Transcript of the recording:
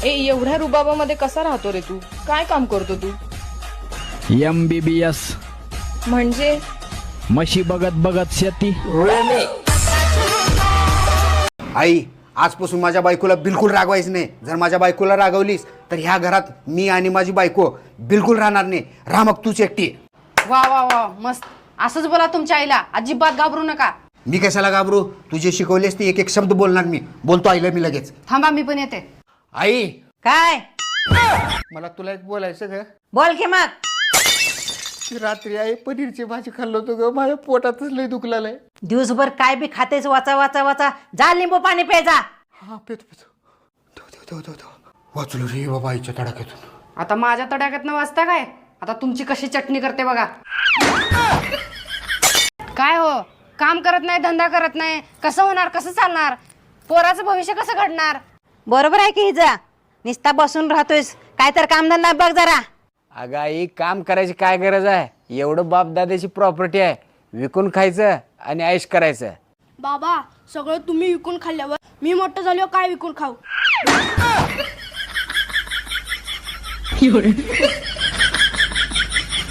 एवढ्या रुबाबामध्ये कसा राहतो रे तू? काय काम करतो तू? MBBS म्हणजे म्हशी बघत बघत शेती. आई, आजपासून माझ्या बायकोला बिलकुल रागवायचं नाही. जर माझ्या बायकोला रागवलीस तर ह्या घरात मी आणि माझी बायको बिलकुल राहणार नाही. राहा मग तूच एकटी. वा वा वा मस्त. असंच बोला तुमच्या आईला, अजिबात घाबरू नका. मी कशाला घाबरू? तुझे शिकवलेस ते एक एक शब्द बोलणार मी. बोलतो आईला मी लगेच. थांबा मी पण येते. आई, काय मला तुला एक बोलायचं ग. बोल की मग. रात्री आई पनीरची भाजी खाल्लो होतो ग, माझ्या पोटातच लय दुखलाय. दिवसभर काय बी खातेस, वाचा वाचा वाचा. जा लिंबू पाणी प्यायचा. हा पेतो. वाचलो रे बाबा आईच्या तडाख्यातून. आता माझ्या तडाख्यातनं वाचता काय? आता तुमची कशी चटणी करते बघा. काय हो, काम करत नाही, धंदा करत नाही, कसं होणार, कसं चालणार? पोराचं भविष्य कसं घडणार? बरोबर आहे की हिजा. निस्ता बसून राहतोयस, काय तर कामधंदा बघ जरा. अगं आई, काम करायची काय गरज आहे? एवढं बापदाद्याची प्रॉपर्टी आहे, विकून खायचं आणि ऐश करायचं. बाबा, सगळं तुम्ही विकून खाल्ल्यावर मी मोठं झाल्यावर काय विकून खाऊ?